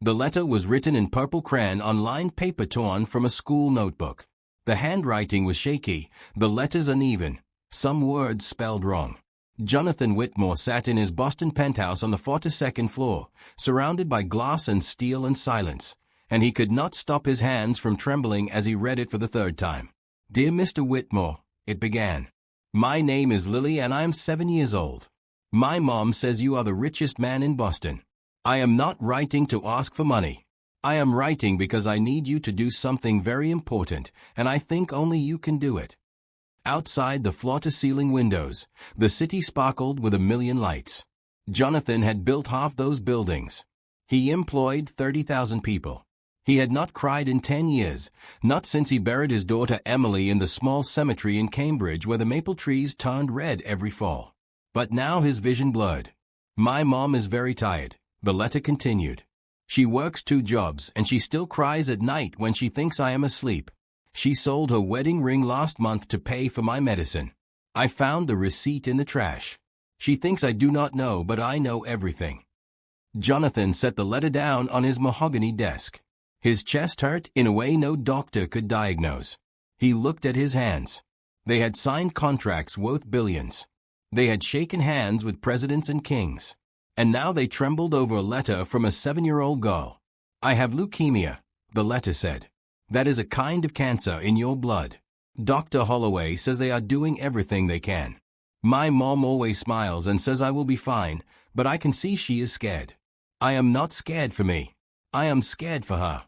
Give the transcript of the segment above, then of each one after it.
The letter was written in purple crayon on lined paper torn from a school notebook. The handwriting was shaky, the letters uneven, some words spelled wrong. Jonathan Whitmore sat in his Boston penthouse on the 42nd floor, surrounded by glass and steel and silence, and he could not stop his hands from trembling as he read it for the third time. "Dear Mr. Whitmore," it began. "My name is Lily and I am 7 years old. My mom says you are the richest man in Boston. I am not writing to ask for money. I am writing because I need you to do something very important, and I think only you can do it." Outside the floor-to-ceiling windows, the city sparkled with a million lights. Jonathan had built half those buildings. He employed 30,000 people. He had not cried in 10 years, not since he buried his daughter Emily in the small cemetery in Cambridge where the maple trees turned red every fall. But now his vision blurred. "My mom is very tired," the letter continued. "She works 2 jobs and she still cries at night when she thinks I am asleep. She sold her wedding ring last month to pay for my medicine. I found the receipt in the trash. She thinks I do not know, but I know everything." Jonathan set the letter down on his mahogany desk. His chest hurt in a way no doctor could diagnose. He looked at his hands. They had signed contracts worth billions. They had shaken hands with presidents and kings. And now they trembled over a letter from a 7-year-old girl. "I have leukemia," the letter said. "That is a kind of cancer in your blood. Dr. Holloway says they are doing everything they can. My mom always smiles and says I will be fine, but I can see she is scared. I am not scared for me. I am scared for her."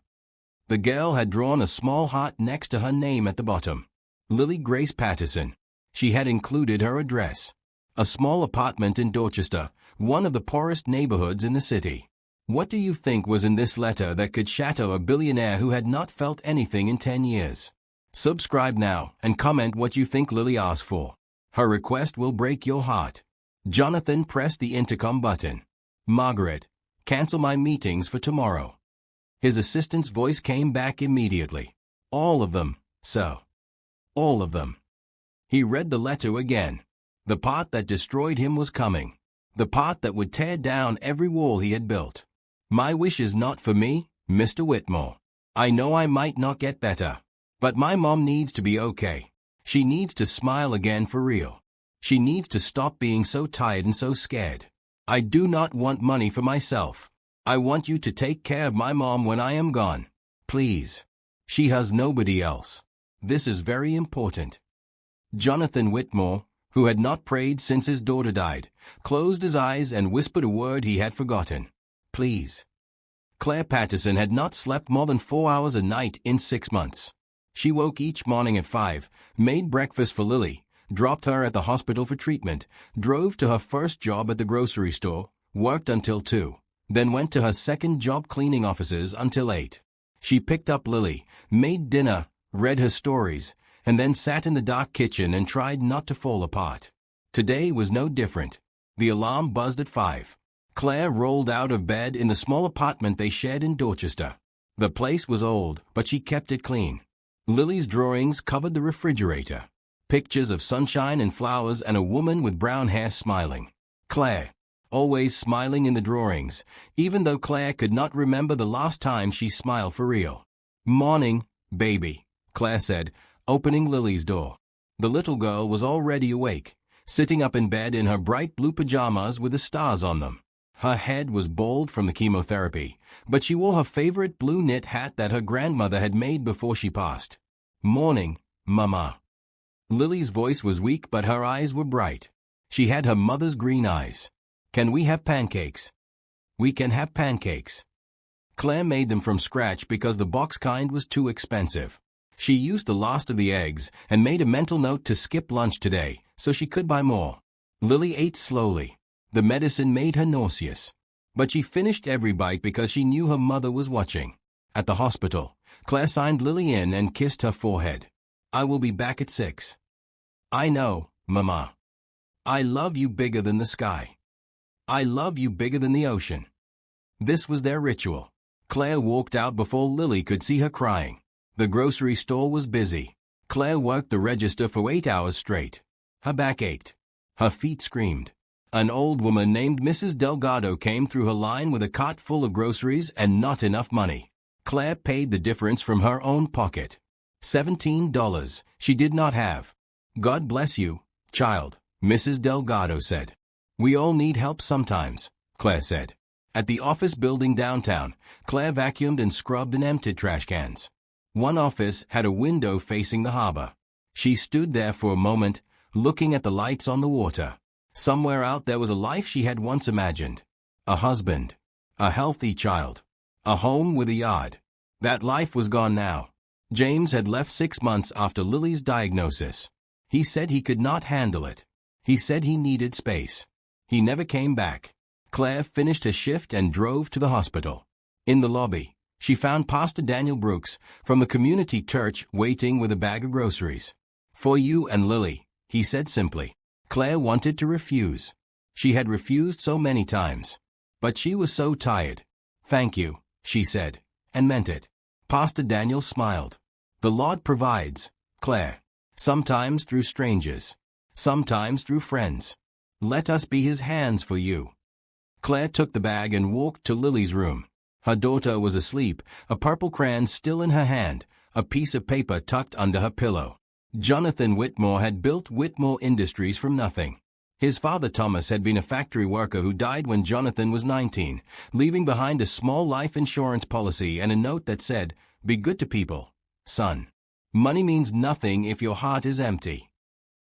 The girl had drawn a small heart next to her name at the bottom. Lily Grace Patterson. She had included her address. A small apartment in Dorchester, one of the poorest neighborhoods in the city. What do you think was in this letter that could shatter a billionaire who had not felt anything in 10 years? Subscribe now and comment what you think Lily asked for. Her request will break your heart. Jonathan pressed the intercom button. "Margaret, cancel my meetings for tomorrow." His assistant's voice came back immediately. "All of them, sir. All of them." He read the letter again. The part that destroyed him was coming. The part that would tear down every wall he had built. "My wish is not for me, Mr. Whitmore. I know I might not get better. But my mom needs to be okay. She needs to smile again for real. She needs to stop being so tired and so scared. I do not want money for myself. I want you to take care of my mom when I am gone. Please. She has nobody else. This is very important." Jonathan Whitmore, who had not prayed since his daughter died, closed his eyes and whispered a word he had forgotten. "Please." Claire Patterson had not slept more than 4 hours a night in 6 months. She woke each morning at 5, made breakfast for Lily, dropped her at the hospital for treatment, drove to her first job at the grocery store, worked until 2, then went to her second job cleaning offices until 8. She picked up Lily, made dinner, read her stories, and then sat in the dark kitchen and tried not to fall apart. Today was no different. The alarm buzzed at 5. Claire rolled out of bed in the small apartment they shared in Dorchester. The place was old, but she kept it clean. Lily's drawings covered the refrigerator. Pictures of sunshine and flowers and a woman with brown hair smiling. Claire, always smiling in the drawings, even though Claire could not remember the last time she smiled for real. "Morning, baby," Claire said, opening Lily's door. The little girl was already awake, sitting up in bed in her bright blue pajamas with the stars on them. Her head was bald from the chemotherapy, but she wore her favorite blue knit hat that her grandmother had made before she passed. "Morning, Mama." Lily's voice was weak, but her eyes were bright. She had her mother's green eyes. "Can we have pancakes?" "We can have pancakes." Claire made them from scratch because the box kind was too expensive. She used the last of the eggs and made a mental note to skip lunch today so she could buy more. Lily ate slowly. The medicine made her nauseous. But she finished every bite because she knew her mother was watching. At the hospital, Claire signed Lily in and kissed her forehead. "I will be back at 6. "I know, Mama. I love you bigger than the sky. I love you bigger than the ocean." This was their ritual. Claire walked out before Lily could see her crying. The grocery store was busy. Claire worked the register for 8 hours straight. Her back ached. Her feet screamed. An old woman named Mrs. Delgado came through her line with a cart full of groceries and not enough money. Claire paid the difference from her own pocket. $17 she did not have. God bless you, child, Mrs. Delgado said. We all need help sometimes, Claire said. At the office building downtown, Claire vacuumed and scrubbed and emptied trash cans. One office had a window facing the harbor. She stood there for a moment, looking at the lights on the water. Somewhere out there was a life she had once imagined. A husband. A healthy child. A home with a yard. That life was gone now. James had left 6 months after Lily's diagnosis. He said he could not handle it. He said he needed space. He never came back. Claire finished her shift and drove to the hospital. In the lobby, she found Pastor Daniel Brooks from the community church waiting with a bag of groceries. For you and Lily, he said simply. Claire wanted to refuse. She had refused so many times. But she was so tired. Thank you, she said, and meant it. Pastor Daniel smiled. The Lord provides, Claire. Sometimes through strangers. Sometimes through friends. Let us be his hands for you. Claire took the bag and walked to Lily's room. Her daughter was asleep, a purple crayon still in her hand, a piece of paper tucked under her pillow. Jonathan Whitmore had built Whitmore Industries from nothing. His father Thomas had been a factory worker who died when Jonathan was 19, leaving behind a small life insurance policy and a note that said, "Be good to people, son. Money means nothing if your heart is empty."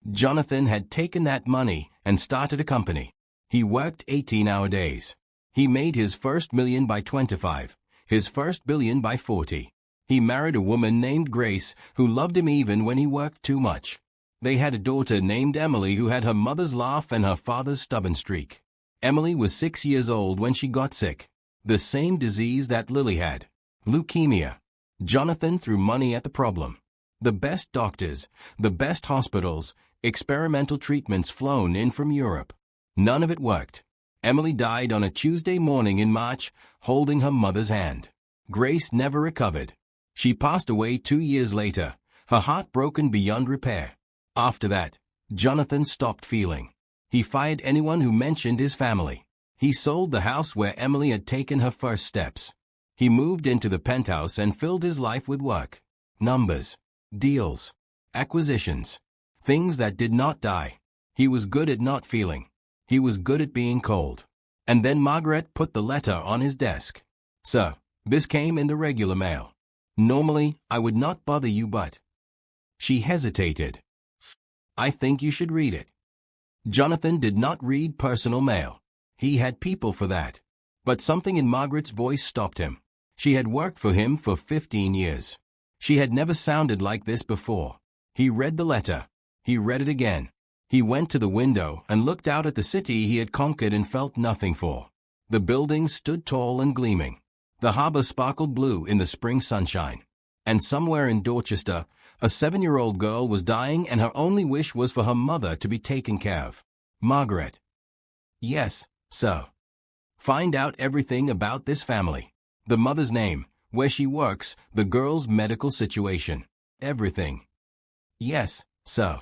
Jonathan had taken that money and started a company. He worked 18-hour days. He made his first million by 25, his first billion by 40. He married a woman named Grace who loved him even when he worked too much. They had a daughter named Emily who had her mother's laugh and her father's stubborn streak. Emily was 6 years old when she got sick. The same disease that Lily had. Leukemia. Jonathan threw money at the problem. The best doctors, the best hospitals, experimental treatments flown in from Europe. None of it worked. Emily died on a Tuesday morning in March, holding her mother's hand. Grace never recovered. She passed away 2 years later, her heart broken beyond repair. After that, Jonathan stopped feeling. He fired anyone who mentioned his family. He sold the house where Emily had taken her first steps. He moved into the penthouse and filled his life with work. Numbers. Deals. Acquisitions. Things that did not die. He was good at not feeling. He was good at being cold. And then Margaret put the letter on his desk. Sir, this came in the regular mail. Normally, I would not bother you but... She hesitated. I think you should read it. Jonathan did not read personal mail. He had people for that. But something in Margaret's voice stopped him. She had worked for him for 15 years. She had never sounded like this before. He read the letter. He read it again. He went to the window and looked out at the city he had conquered and felt nothing for. The buildings stood tall and gleaming. The harbor sparkled blue in the spring sunshine. And somewhere in Dorchester, a 7-year-old girl was dying and her only wish was for her mother to be taken care of. Margaret. Yes, sir. Find out everything about this family. The mother's name, where she works, the girl's medical situation. Everything. Yes, sir.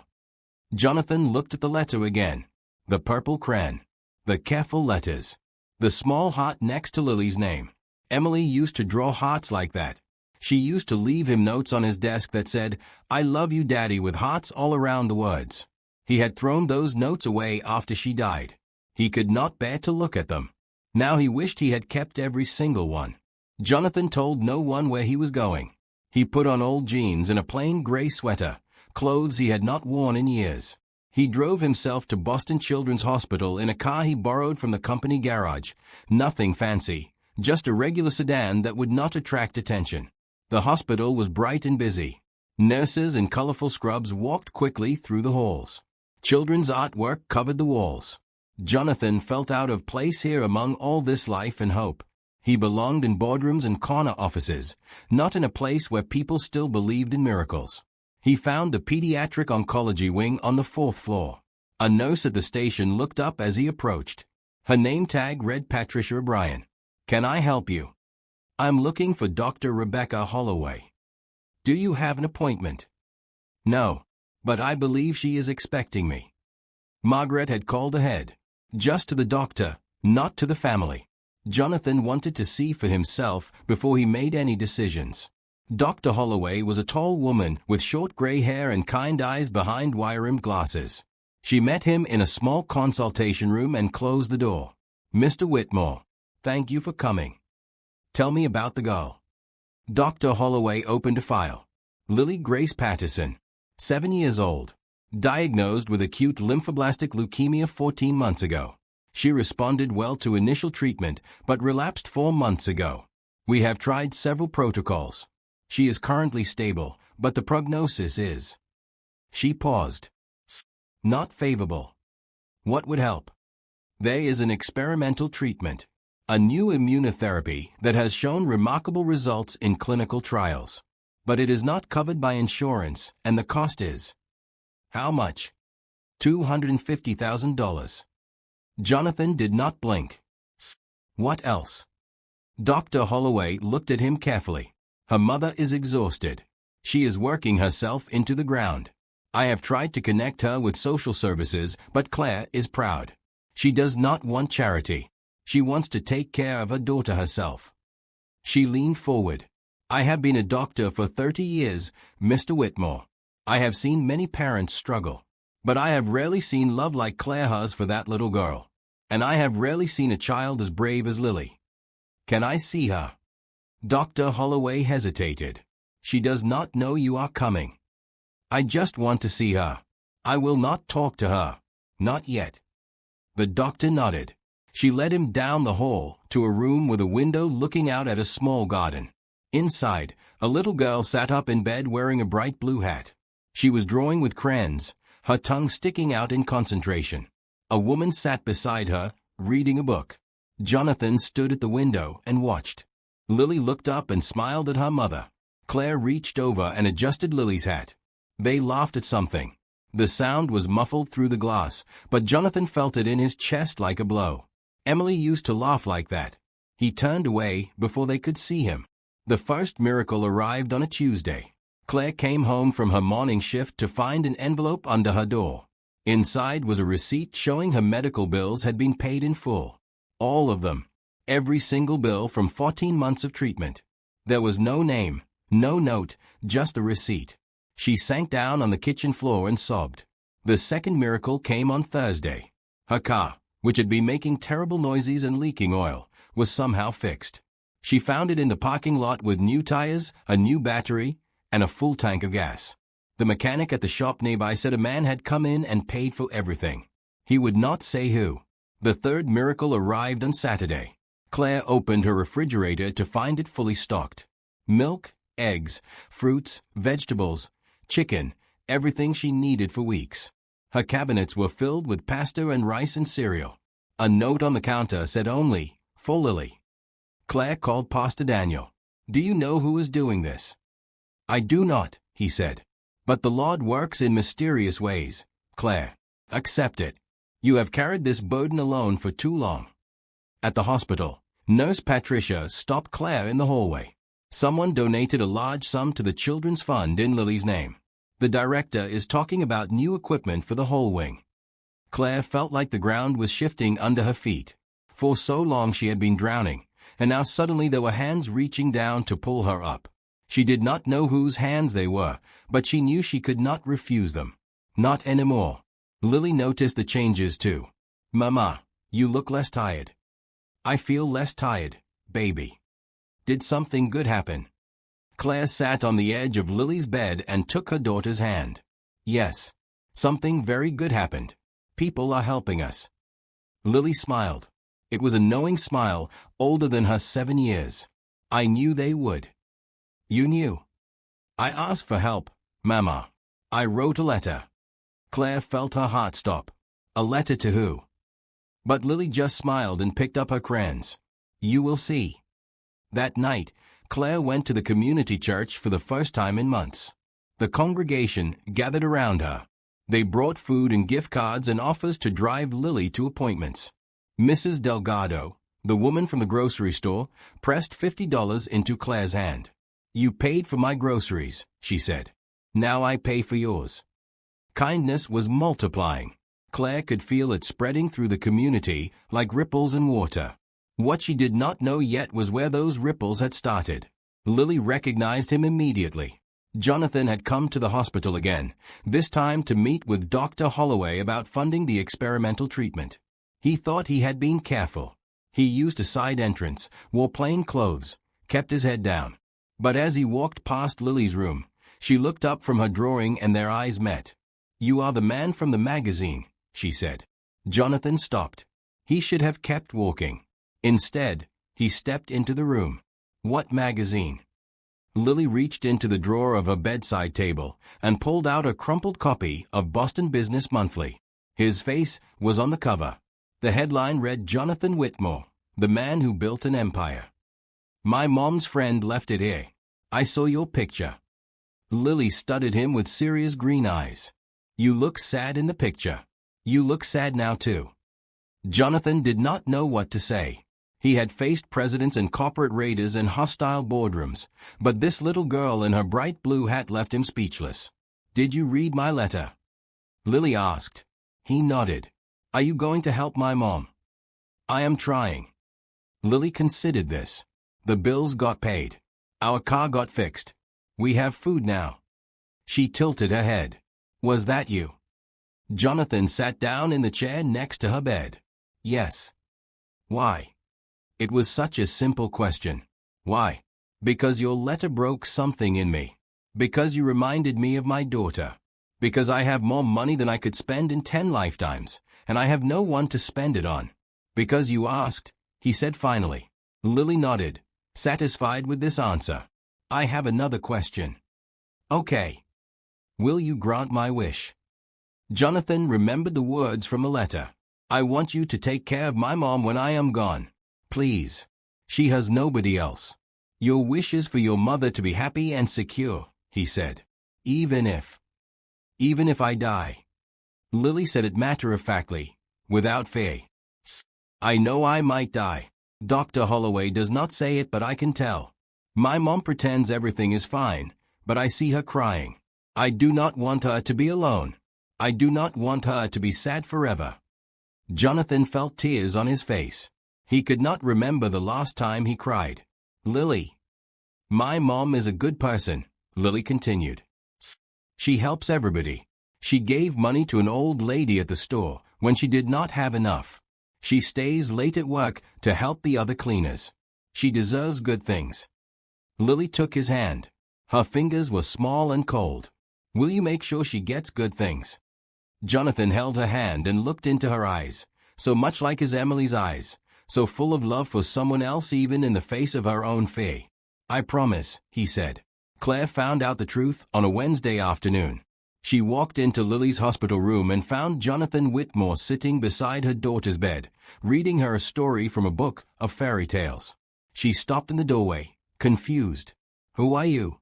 Jonathan looked at the letter again. The purple crayon. The careful letters. The small heart next to Lily's name. Emily used to draw hearts like that. She used to leave him notes on his desk that said, "I love you, Daddy," with hearts all around the words. He had thrown those notes away after she died. He could not bear to look at them. Now he wished he had kept every single one. Jonathan told no one where he was going. He put on old jeans and a plain gray sweater, clothes he had not worn in years. He drove himself to Boston Children's Hospital in a car he borrowed from the company garage. Nothing fancy, just a regular sedan that would not attract attention. The hospital was bright and busy. Nurses in colorful scrubs walked quickly through the halls. Children's artwork covered the walls. Jonathan felt out of place here among all this life and hope. He belonged in boardrooms and corner offices, not in a place where people still believed in miracles. He found the pediatric oncology wing on the 4th floor. A nurse at the station looked up as he approached. Her name tag read Patricia O'Brien. "Can I help you?" "I'm looking for Dr. Rebecca Holloway." "Do you have an appointment?" "No, but I believe she is expecting me." Margaret had called ahead. Just to the doctor, not to the family. Jonathan wanted to see for himself before he made any decisions. Dr. Holloway was a tall woman with short gray hair and kind eyes behind wire-rimmed glasses. She met him in a small consultation room and closed the door. "Mr. Whitmore, thank you for coming. Tell me about the girl." Dr. Holloway opened a file. Lily Grace Patterson, 7 years old. Diagnosed with acute lymphoblastic leukemia 14 months ago. She responded well to initial treatment, but relapsed 4 months ago. We have tried several protocols. She is currently stable, but the prognosis is... She paused. Not favorable. What would help? There is an experimental treatment, a new immunotherapy that has shown remarkable results in clinical trials. But it is not covered by insurance, and the cost is... How much? $250,000. Jonathan did not blink. What else? Dr. Holloway looked at him carefully. Her mother is exhausted. She is working herself into the ground. I have tried to connect her with social services, but Claire is proud. She does not want charity. She wants to take care of her daughter herself. She leaned forward. I have been a doctor for 30 years, Mr. Whitmore. I have seen many parents struggle. But I have rarely seen love like Claire has for that little girl. And I have rarely seen a child as brave as Lily. Can I see her? Dr. Holloway hesitated. She does not know you are coming. I just want to see her. I will not talk to her. Not yet. The doctor nodded. She led him down the hall to a room with a window looking out at a small garden. Inside, a little girl sat up in bed wearing a bright blue hat. She was drawing with crayons, her tongue sticking out in concentration. A woman sat beside her, reading a book. Jonathan stood at the window and watched. Lily looked up and smiled at her mother. Claire reached over and adjusted Lily's hat. They laughed at something. The sound was muffled through the glass, but Jonathan felt it in his chest like a blow. Emily used to laugh like that. He turned away before they could see him. The first miracle arrived on a Tuesday. Claire came home from her morning shift to find an envelope under her door. Inside was a receipt showing her medical bills had been paid in full. All of them. Every single bill from 14 months of treatment. There was no name, no note, just the receipt. She sank down on the kitchen floor and sobbed. The second miracle came on Thursday. Her car, which had been making terrible noises and leaking oil, was somehow fixed. She found it in the parking lot with new tires, a new battery, and a full tank of gas. The mechanic at the shop nearby said a man had come in and paid for everything. He would not say who. The third miracle arrived on Saturday. Claire opened her refrigerator to find it fully stocked. Milk, eggs, fruits, vegetables, chicken, everything she needed for weeks. Her cabinets were filled with pasta and rice and cereal. A note on the counter said only, "For Lily." Claire called Pastor Daniel. "Do you know who is doing this?" "I do not," he said. "But the Lord works in mysterious ways, Claire. Accept it. You have carried this burden alone for too long." At the hospital, Nurse Patricia stopped Claire in the hallway. Someone donated a large sum to the Children's Fund in Lily's name. The director is talking about new equipment for the whole wing. Claire felt like the ground was shifting under her feet. For so long she had been drowning, and now suddenly there were hands reaching down to pull her up. She did not know whose hands they were, but she knew she could not refuse them. Not anymore. Lily noticed the changes too. "Mama, you look less tired." "I feel less tired, baby." "Did something good happen?" Claire sat on the edge of Lily's bed and took her daughter's hand. "Yes. Something very good happened. People are helping us." Lily smiled. It was a knowing smile, older than her 7 years. "I knew they would." "You knew?" "I asked for help, Mama. I wrote a letter." Claire felt her heart stop. A letter to who? But Lily just smiled and picked up her crayons. "You will see." That night, Claire went to the community church for the first time in months. The congregation gathered around her. They brought food and gift cards and offers to drive Lily to appointments. Mrs. Delgado, the woman from the grocery store, pressed $50 into Claire's hand. "You paid for my groceries," she said. "Now I pay for yours." Kindness was multiplying. Claire could feel it spreading through the community like ripples in water. What she did not know yet was where those ripples had started. Lily recognized him immediately. Jonathan had come to the hospital again, this time to meet with Dr. Holloway about funding the experimental treatment. He thought he had been careful. He used a side entrance, wore plain clothes, kept his head down. But as he walked past Lily's room, she looked up from her drawing and their eyes met. "You are the man from the magazine," she said. Jonathan stopped. He should have kept walking. Instead, he stepped into the room. "What magazine?" Lily reached into the drawer of her bedside table and pulled out a crumpled copy of Boston Business Monthly. His face was on the cover. The headline read, "Jonathan Whitmore, the man who built an empire. My mom's friend left it here. I saw your picture." Lily studied him with serious green eyes. "You look sad in the picture. You look sad now too." Jonathan did not know what to say. He had faced presidents and corporate raiders in hostile boardrooms, but this little girl in her bright blue hat left him speechless. "Did you read my letter?" Lily asked. He nodded. "Are you going to help my mom?" "I am trying." Lily considered this. "The bills got paid. Our car got fixed. We have food now." She tilted her head. "Was that you?" Jonathan sat down in the chair next to her bed. "Yes." "Why?" It was such a simple question. "Why?" "Because your letter broke something in me. Because you reminded me of my daughter. Because I have more money than I could spend in 10 lifetimes, and I have no one to spend it on. Because you asked," he said finally. Lily nodded, satisfied with this answer. "I have another question." "Okay. Will you grant my wish?" Jonathan remembered the words from the letter. "I want you to take care of my mom when I am gone. Please. She has nobody else. Your wish is for your mother to be happy and secure," he said. Even if I die." Lily said it matter-of-factly, without fear. "I know I might die. Dr. Holloway does not say it, but I can tell. My mom pretends everything is fine, but I see her crying. I do not want her to be alone. I do not want her to be sad forever." Jonathan felt tears on his face. He could not remember the last time he cried. "Lily. My mom is a good person," Lily continued. "She helps everybody. She gave money to an old lady at the store when she did not have enough. She stays late at work to help the other cleaners. She deserves good things." Lily took his hand. Her fingers were small and cold. "Will you make sure she gets good things?" Jonathan held her hand and looked into her eyes, so much like his Emily's eyes, so full of love for someone else even in the face of her own fear. "I promise," he said. Claire found out the truth on a Wednesday afternoon. She walked into Lily's hospital room and found Jonathan Whitmore sitting beside her daughter's bed, reading her a story from a book of fairy tales. She stopped in the doorway, confused. "Who are you?"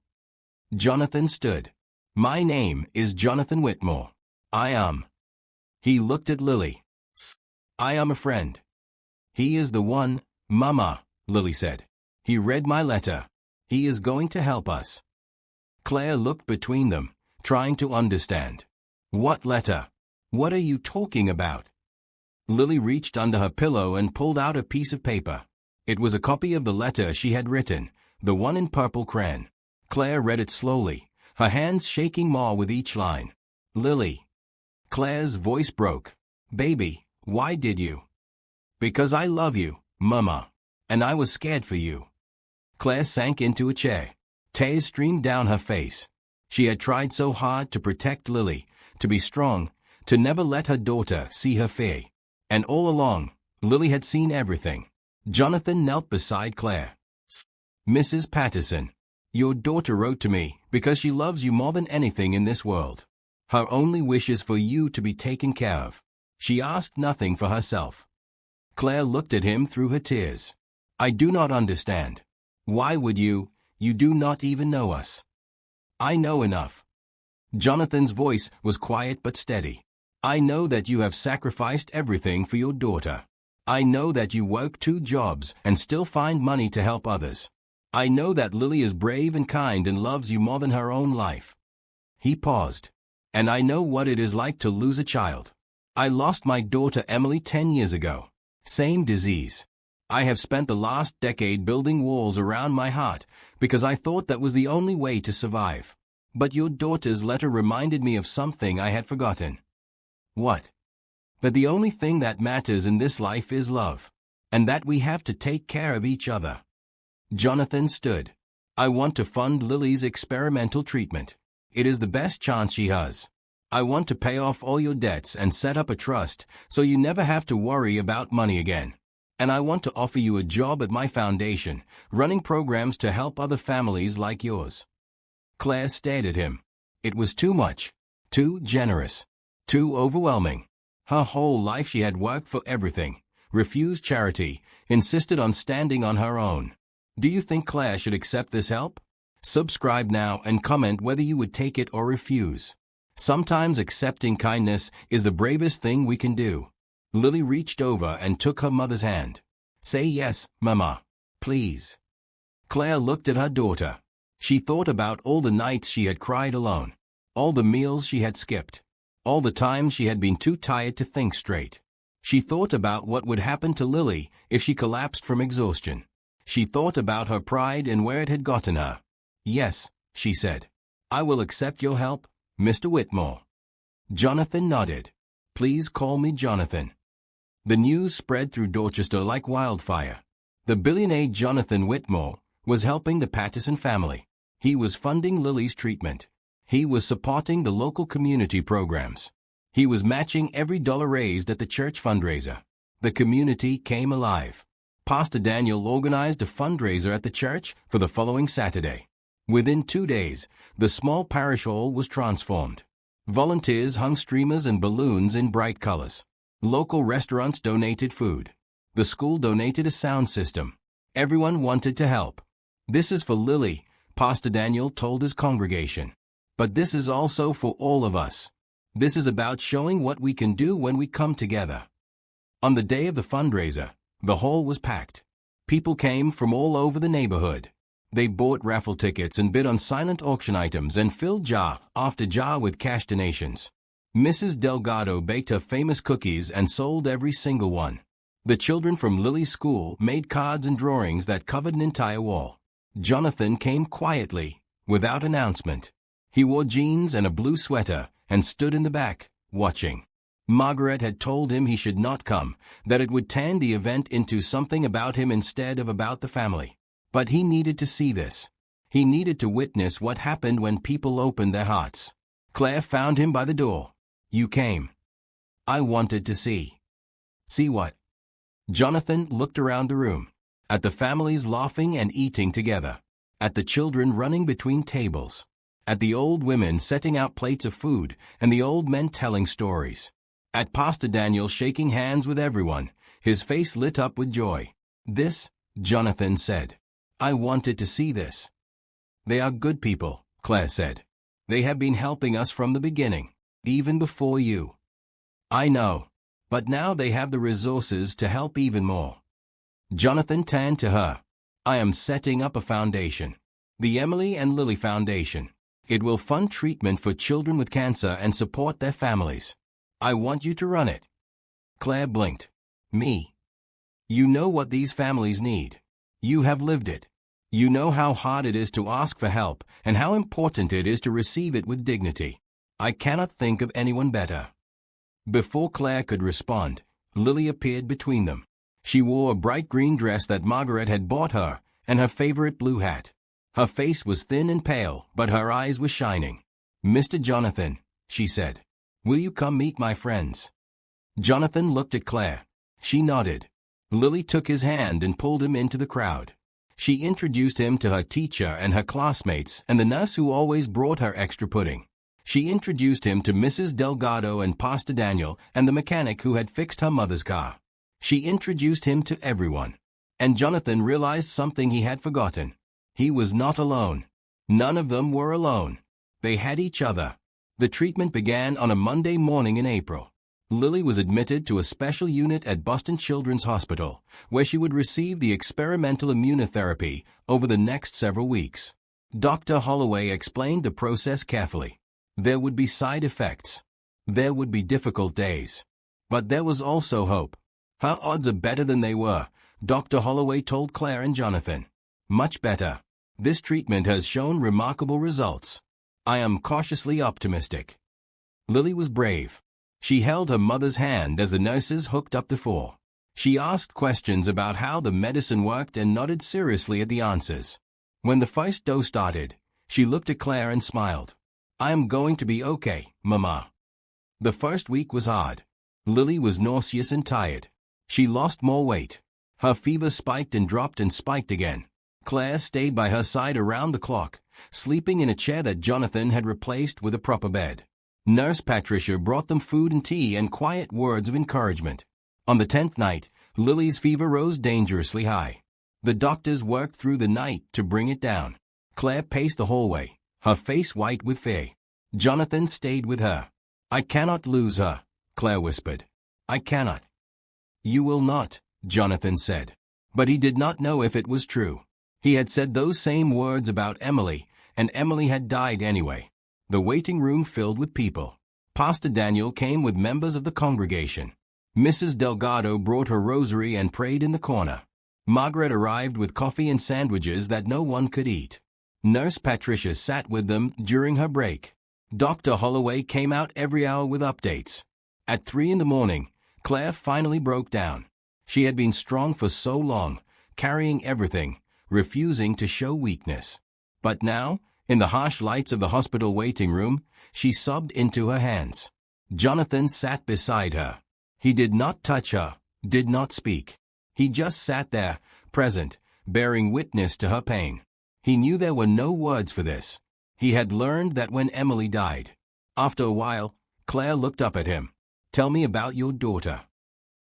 Jonathan stood. "My name is Jonathan Whitmore. I am." He looked at Lily. "I am a friend." "He is the one, Mama," Lily said. "He read my letter. He is going to help us." Claire looked between them, trying to understand. "What letter? What are you talking about?" Lily reached under her pillow and pulled out a piece of paper. It was a copy of the letter she had written, the one in purple crayon. Claire read it slowly, her hands shaking more with each line. "Lily." Claire's voice broke. "Baby, why did you?" "Because I love you, Mama. And I was scared for you." Claire sank into a chair. Tears streamed down her face. She had tried so hard to protect Lily, to be strong, to never let her daughter see her fear. And all along, Lily had seen everything. Jonathan knelt beside Claire. "Mrs. Patterson, your daughter wrote to me because she loves you more than anything in this world. Her only wish is for you to be taken care of. She asked nothing for herself." Claire looked at him through her tears. "I do not understand. Why would you? You do not even know us." "I know enough." Jonathan's voice was quiet but steady. "I know that you have sacrificed everything for your daughter. I know that you work 2 jobs and still find money to help others. I know that Lily is brave and kind and loves you more than her own life." He paused. "And I know what it is like to lose a child. I lost my daughter Emily 10 years ago. Same disease. I have spent the last decade building walls around my heart because I thought that was the only way to survive. But your daughter's letter reminded me of something I had forgotten. What? That the only thing that matters in this life is love, and that we have to take care of each other. Jonathan stood. I want to fund Lily's experimental treatment. It is the best chance she has. I want to pay off all your debts and set up a trust so you never have to worry about money again. And I want to offer you a job at my foundation, running programs to help other families like yours. Claire stared at him. It was too much, too generous, too overwhelming. Her whole life she had worked for everything, refused charity, insisted on standing on her own. Do you think Claire should accept this help? Subscribe now and comment whether you would take it or refuse. Sometimes accepting kindness is the bravest thing we can do. Lily reached over and took her mother's hand. Say yes, Mama. Please. Claire looked at her daughter. She thought about all the nights she had cried alone, all the meals she had skipped, all the times she had been too tired to think straight. She thought about what would happen to Lily if she collapsed from exhaustion. She thought about her pride and where it had gotten her. Yes, she said. I will accept your help, Mr. Whitmore. Jonathan nodded. Please call me Jonathan. The news spread through Dorchester like wildfire. The billionaire Jonathan Whitmore was helping the Patterson family. He was funding Lily's treatment. He was supporting the local community programs. He was matching every dollar raised at the church fundraiser. The community came alive. Pastor Daniel organized a fundraiser at the church for the following Saturday. Within 2 days, the small parish hall was transformed. Volunteers hung streamers and balloons in bright colors. Local restaurants donated food. The school donated a sound system. Everyone wanted to help. This is for Lily, Pastor Daniel told his congregation. But this is also for all of us. This is about showing what we can do when we come together. On the day of the fundraiser, the hall was packed. People came from all over the neighborhood. They bought raffle tickets and bid on silent auction items and filled jar after jar with cash donations. Mrs. Delgado baked her famous cookies and sold every single one. The children from Lily's school made cards and drawings that covered an entire wall. Jonathan came quietly, without announcement. He wore jeans and a blue sweater and stood in the back, watching. Margaret had told him he should not come, that it would turn the event into something about him instead of about the family. But he needed to see this. He needed to witness what happened when people opened their hearts. Claire found him by the door. You came. I wanted to see. See what? Jonathan looked around the room. At the families laughing and eating together. At the children running between tables. At the old women setting out plates of food and the old men telling stories. At Pastor Daniel shaking hands with everyone, his face lit up with joy. This, Jonathan said. I wanted to see this. They are good people, Claire said. They have been helping us from the beginning, even before you. I know. But now they have the resources to help even more. Jonathan turned to her. I am setting up a foundation. The Emily and Lily Foundation. It will fund treatment for children with cancer and support their families. I want you to run it. Claire blinked. Me. You know what these families need. You have lived it. You know how hard it is to ask for help and how important it is to receive it with dignity. I cannot think of anyone better. Before Claire could respond, Lily appeared between them. She wore a bright green dress that Margaret had bought her and her favorite blue hat. Her face was thin and pale, but her eyes were shining. Mr. Jonathan, she said, will you come meet my friends? Jonathan looked at Claire. She nodded. Lily took his hand and pulled him into the crowd. She introduced him to her teacher and her classmates and the nurse who always brought her extra pudding. She introduced him to Mrs. Delgado and Pastor Daniel and the mechanic who had fixed her mother's car. She introduced him to everyone. And Jonathan realized something he had forgotten. He was not alone. None of them were alone. They had each other. The treatment began on a Monday morning in April. Lily was admitted to a special unit at Boston Children's Hospital, where she would receive the experimental immunotherapy over the next several weeks. Dr. Holloway explained the process carefully. There would be side effects. There would be difficult days. But there was also hope. Her odds are better than they were, Dr. Holloway told Claire and Jonathan. Much better. This treatment has shown remarkable results. I am cautiously optimistic. Lily was brave. She held her mother's hand as the nurses hooked up the four. She asked questions about how the medicine worked and nodded seriously at the answers. When the first dose started, she looked at Claire and smiled. I am going to be okay, Mama. The first week was hard. Lily was nauseous and tired. She lost more weight. Her fever spiked and dropped and spiked again. Claire stayed by her side around the clock, sleeping in a chair that Jonathan had replaced with a proper bed. Nurse Patricia brought them food and tea and quiet words of encouragement. On the 10th night, Lily's fever rose dangerously high. The doctors worked through the night to bring it down. Claire paced the hallway, her face white with fear. Jonathan stayed with her. I cannot lose her, Claire whispered. I cannot. You will not, Jonathan said. But he did not know if it was true. He had said those same words about Emily, and Emily had died anyway. The waiting room filled with people. Pastor Daniel came with members of the congregation. Mrs. Delgado brought her rosary and prayed in the corner. Margaret arrived with coffee and sandwiches that no one could eat. Nurse Patricia sat with them during her break. Dr. Holloway came out every hour with updates. At 3 a.m, Claire finally broke down. She had been strong for so long, carrying everything, refusing to show weakness. But now, in the harsh lights of the hospital waiting room, she sobbed into her hands. Jonathan sat beside her. He did not touch her, did not speak. He just sat there, present, bearing witness to her pain. He knew there were no words for this. He had learned that when Emily died. After a while, Claire looked up at him. Tell me about your daughter.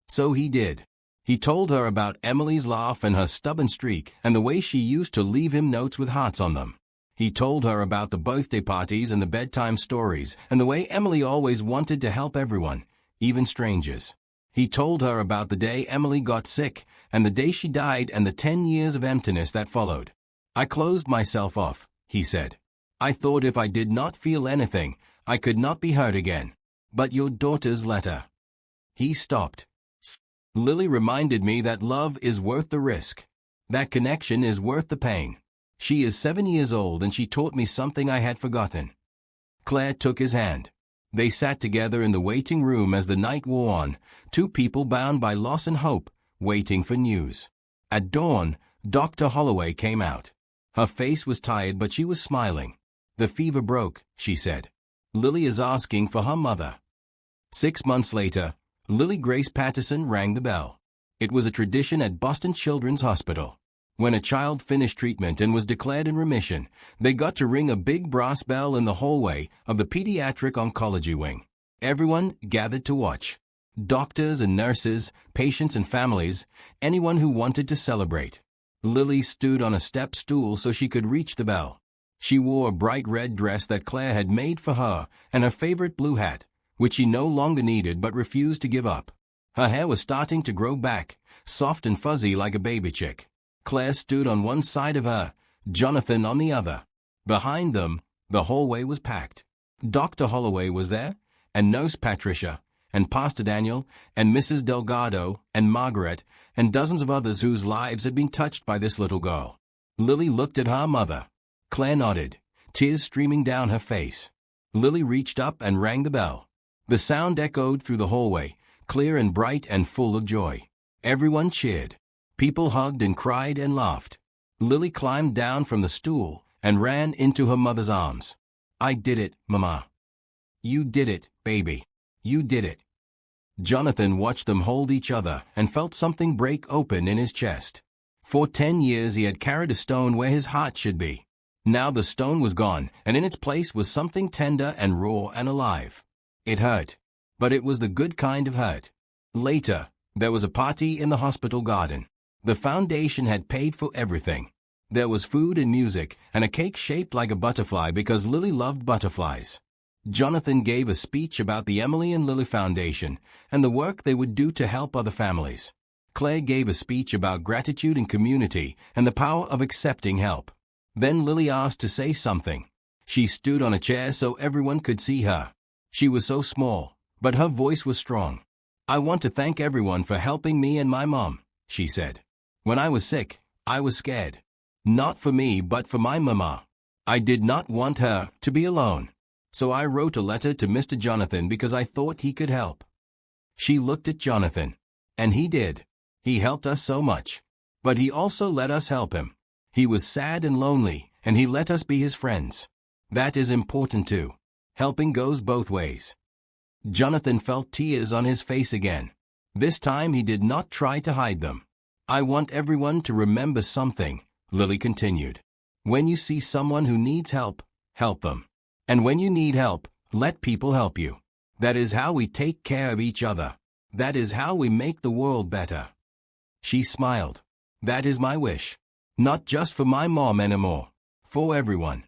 So he did. He told her about Emily's laugh and her stubborn streak and the way she used to leave him notes with hearts on them. He told her about the birthday parties and the bedtime stories and the way Emily always wanted to help everyone, even strangers. He told her about the day Emily got sick and the day she died and the 10 years of emptiness that followed. I closed myself off, he said. I thought if I did not feel anything, I could not be hurt again. But your daughter's letter. He stopped. Lily reminded me that love is worth the risk. That connection is worth the pain. She is 7 years old and she taught me something I had forgotten. Claire took his hand. They sat together in the waiting room as the night wore on, two people bound by loss and hope, waiting for news. At dawn, Dr. Holloway came out. Her face was tired but she was smiling. The fever broke, she said. Lily is asking for her mother. 6 months later, Lily Grace Patterson rang the bell. It was a tradition at Boston Children's Hospital. When a child finished treatment and was declared in remission, they got to ring a big brass bell in the hallway of the pediatric oncology wing. Everyone gathered to watch. Doctors and nurses, patients and families, anyone who wanted to celebrate. Lily stood on a step stool so she could reach the bell. She wore a bright red dress that Claire had made for her and her favorite blue hat, which she no longer needed but refused to give up. Her hair was starting to grow back, soft and fuzzy like a baby chick. Claire stood on one side of her, Jonathan on the other. Behind them, the hallway was packed. Dr. Holloway was there, and Nurse Patricia, and Pastor Daniel, and Mrs. Delgado, and Margaret, and dozens of others whose lives had been touched by this little girl. Lily looked at her mother. Claire nodded, tears streaming down her face. Lily reached up and rang the bell. The sound echoed through the hallway, clear and bright and full of joy. Everyone cheered. People hugged and cried and laughed. Lily climbed down from the stool and ran into her mother's arms. I did it, Mama. You did it, baby. You did it. Jonathan watched them hold each other and felt something break open in his chest. For 10 years he had carried a stone where his heart should be. Now the stone was gone, and in its place was something tender and raw and alive. It hurt, but it was the good kind of hurt. Later, there was a party in the hospital garden. The foundation had paid for everything. There was food and music, and a cake shaped like a butterfly because Lily loved butterflies. Jonathan gave a speech about the Emily and Lily Foundation and the work they would do to help other families. Claire gave a speech about gratitude and community and the power of accepting help. Then Lily asked to say something. She stood on a chair so everyone could see her. She was so small, but her voice was strong. I want to thank everyone for helping me and my mom, she said. When I was sick, I was scared. Not for me but for my mama. I did not want her to be alone. So I wrote a letter to Mr. Jonathan because I thought he could help. She looked at Jonathan. And he did. He helped us so much. But he also let us help him. He was sad and lonely, and he let us be his friends. That is important too. Helping goes both ways. Jonathan felt tears on his face again. This time he did not try to hide them. I want everyone to remember something, Lily continued. When you see someone who needs help, help them. And when you need help, let people help you. That is how we take care of each other. That is how we make the world better. She smiled. That is my wish. Not just for my mom anymore. For everyone.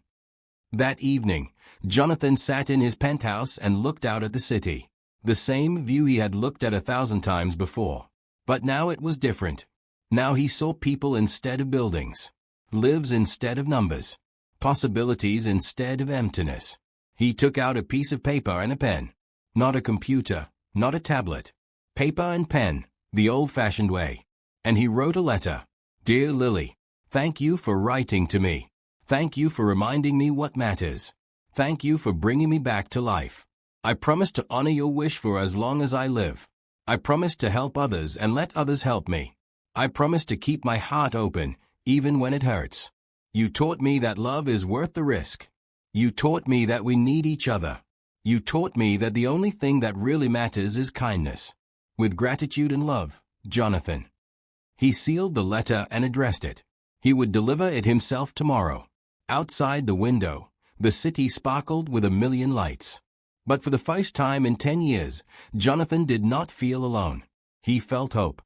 That evening, Jonathan sat in his penthouse and looked out at the city. The same view he had looked at 1,000 times before. But now it was different. Now he saw people instead of buildings. Lives instead of numbers. Possibilities instead of emptiness. He took out a piece of paper and a pen. Not a computer, not a tablet. Paper and pen, the old-fashioned way. And he wrote a letter. Dear Lily, thank you for writing to me. Thank you for reminding me what matters. Thank you for bringing me back to life. I promise to honor your wish for as long as I live. I promise to help others and let others help me. I promise to keep my heart open, even when it hurts. You taught me that love is worth the risk. You taught me that we need each other. You taught me that the only thing that really matters is kindness. With gratitude and love, Jonathan. He sealed the letter and addressed it. He would deliver it himself tomorrow. Outside the window, the city sparkled with 1,000,000 lights. But for the first time in 10 years, Jonathan did not feel alone. He felt hope.